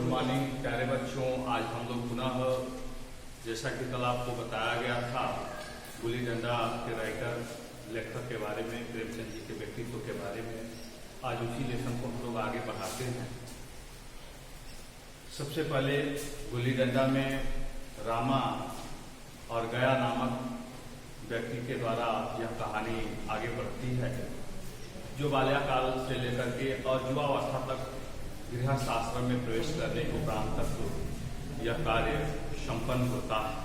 Morning प्यारे बच्चों। आज हम लोग पुनः जैसा कि कल आपको बताया गया था गुल्ली डंडा के राइटर लेखक के बारे में, प्रेमचंद जी के व्यक्तित्व के बारे में, आज उसी लेसन को हम लोग आगे बढ़ाते हैं। सबसे पहले गुल्ली डंडा में रामा और गया नामक व्यक्ति के द्वारा यह कहानी आगे बढ़ती है, जो बाल्याकाल से लेकर के और युवावस्था तक गृहस्थ आश्रम में प्रवेश करने के उपरांत तक यह कार्य संपन्न होता है।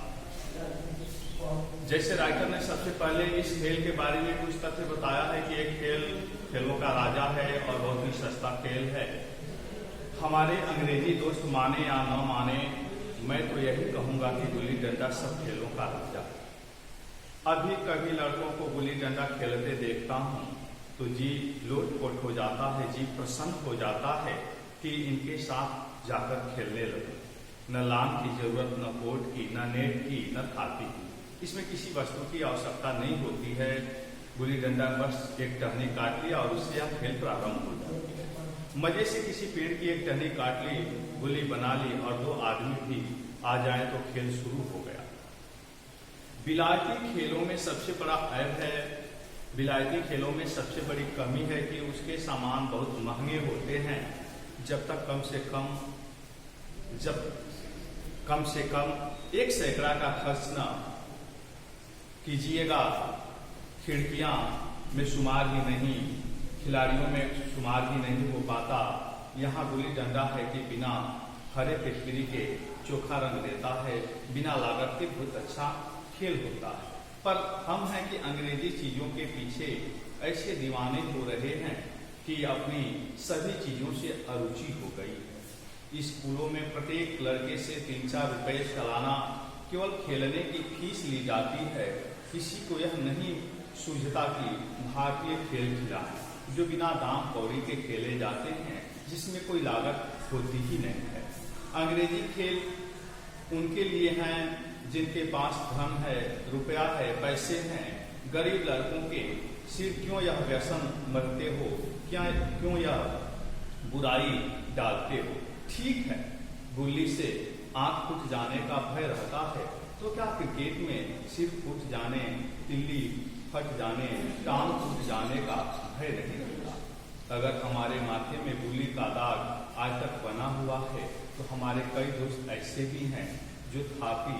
जैसे राइटर ने सबसे पहले इस खेल के बारे में कुछ तथ्य बताया है कि एक खेल खेलों का राजा है और बहुत ही सस्ता खेल है। हमारे अंग्रेजी दोस्त माने या न माने, मैं तो यही कहूंगा कि गुल्ली डंडा सब खेलों का राजा है। अभी कभी लड़कों को गुल्ली डंडा खेलते देखता हूँ तो जी लोट-पोट हो जाता है, जी प्रसन्न हो जाता है कि इनके साथ जाकर खेलने लगे। न लान की जरूरत, न कोर्ट की, न नेट की, न थापी की। इसमें किसी वस्तु की आवश्यकता नहीं होती है। गुल्ली डंडा बस एक टहनी काट लिया और उससे यह खेल प्रारंभ हो जाता है। मजे से किसी पेड़ की एक टहनी काट ली, गुल्ली बना ली और दो आदमी भी आ जाए तो खेल शुरू हो गया। विलायती खेलों में सबसे बड़ा ऐब है, विलायती खेलों में सबसे बड़ी कमी है कि उसके सामान बहुत महंगे होते हैं। जब कम से कम 1 सैकड़ा का खर्च न कीजिएगा। खिड़कियां में शुमार ही नहीं, खिलाड़ियों में शुमार ही नहीं हो पाता। यहाँ गुल्ली डंडा है कि बिना हरे पिचकारी के चोखा रंग देता है, बिना लागत के बहुत अच्छा खेल होता है। पर हम हैं कि अंग्रेजी चीजों के पीछे ऐसे दीवाने हो रहे हैं कि अपनी सभी चीजों से अरुचि हो गई है। स्कूलों में प्रत्येक लड़के से 3-4 रुपए सालाना केवल खेलने की फीस ली जाती है। किसी को यह नहीं सूझता कि भारतीय खेल खिला है जो बिना दाम कौड़ी के खेले जाते हैं, जिसमें कोई लागत होती ही नहीं है। अंग्रेजी खेल उनके लिए हैं जिनके पास धन है, रुपया है, पैसे हैं। गरीब लड़कों के सिर क्यों यह व्यसन मरते हो, क्यों यह बुराई डालते हो। ठीक है, गुल्ली से आंख फूट जाने का भय रहता है, तो क्या क्रिकेट में सिर फूट जाने, तिल्ली फट जाने, टांग फूट जाने का भय नहीं रहता। अगर हमारे माथे में गुल्ली का दाग आज तक बना हुआ है तो हमारे कई दोस्त ऐसे भी हैं जो थापी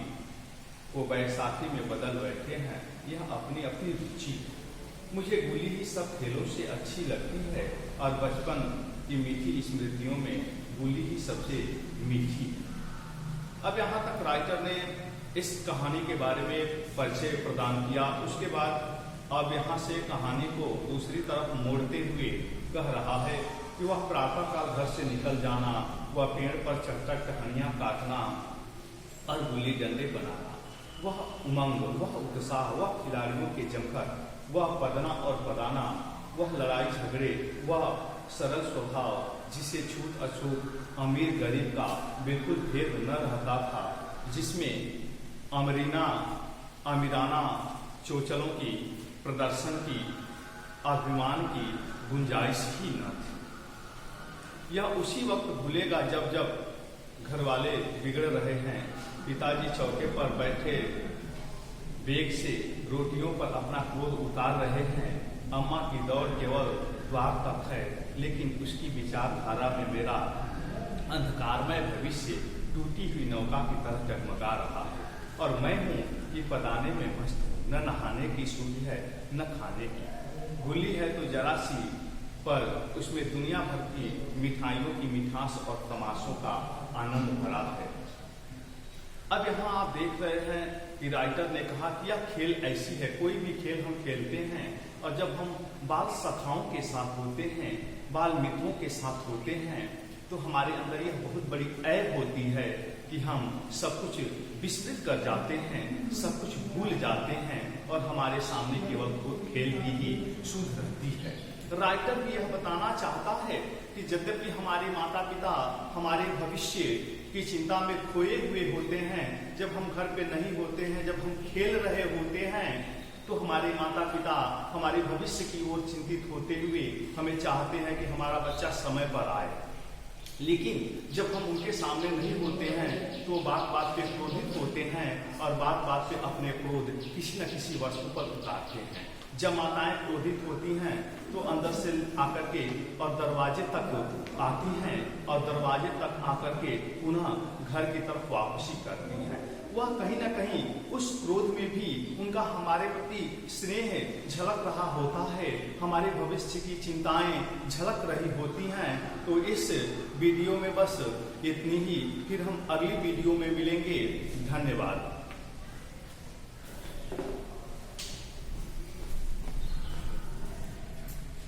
को बैसाखी में बदल बैठे हैं। यह अपनी अपनी रुचि है। मुझे गुल्ली ही सब खेलों से अच्छी लगती है और बचपन की मीठी स्मृतियों में गुल्ली ही सबसे मीठी है। अब यहाँ तक राइटर ने इस कहानी के बारे में परिचय प्रदान किया। उसके बाद अब यहाँ से कहानी को दूसरी तरफ मोड़ते हुए कह रहा है कि वह प्रातःकाल घर से निकल जाना, वह पेड़ पर चढ़कर टहनियां काटना और गुल्ली डंडे बनाना, वह उमंग, वह उत्साह, वह खिलाड़ियों के जमकर, वह पदना और पदाना, वह लड़ाई झगड़े, वह सरल स्वभाव जिसे छूत अछूत अमीर गरीब का बिल्कुल भेद न रहता था, जिसमें अमीराना चोचलों की, प्रदर्शन की, अभिमान की गुंजाइश ही न थी। यह उसी वक्त भूलेगा जब घर वाले बिगड़ रहे हैं, पिताजी चौके पर बैठे बेग से रोटियों पर अपना क्रोध उतार रहे हैं, अम्मा की दौड़ केवल द्वार तक है, लेकिन उसकी विचारधारा में मेरा अंधकारमय भविष्य टूटी हुई नौका की तरह जगमगा रहा है और मैं हूँ कि पदाने में मस्त हूँ। न नहाने की सूझ है, न खाने की। गुल्ली है तो जरा सी, पर उसमें दुनिया भर की मिठाइयों की मिठास और तमाशों का आनंद भरा है। अब यहाँ आप देख रहे हैं कि राइटर ने कहा कि यह खेल ऐसी है, कोई भी खेल हम खेलते हैं और जब हम बाल सखाओं के साथ होते हैं, बाल मित्रों के साथ होते हैं, तो हमारे अंदर यह बहुत बड़ी ऐब होती है कि हम सब कुछ विस्मृत कर जाते हैं, सब कुछ भूल जाते हैं और हमारे सामने केवल खेल की ही सूझ रहती है। राइटर भी यह बताना चाहता है कि यद्यपि हमारे माता पिता हमारे भविष्य की चिंता में खोए हुए होते हैं, जब हम घर पे नहीं होते हैं, जब हम खेल रहे होते हैं, तो हमारे माता पिता हमारे भविष्य की ओर चिंतित होते हुए हमें चाहते हैं कि हमारा बच्चा समय पर आए, लेकिन जब हम उनके सामने नहीं होते हैं तो बात बात पे क्रोधित होते हैं और बात बात पे अपने क्रोध किसी न किसी वस्तु पर उतारते हैं। जब माताएं क्रोधित होती हैं तो अंदर से आकर के और दरवाजे तक आती हैं और दरवाजे तक आकर के पुनः घर की तरफ वापसी करती हैं। वह कहीं ना कहीं उस क्रोध में भी उनका हमारे प्रति स्नेह झलक रहा होता है, हमारे भविष्य की चिंताएं झलक रही होती हैं। तो इस वीडियो में बस इतनी ही, फिर हम अगली वीडियो में मिलेंगे। धन्यवाद।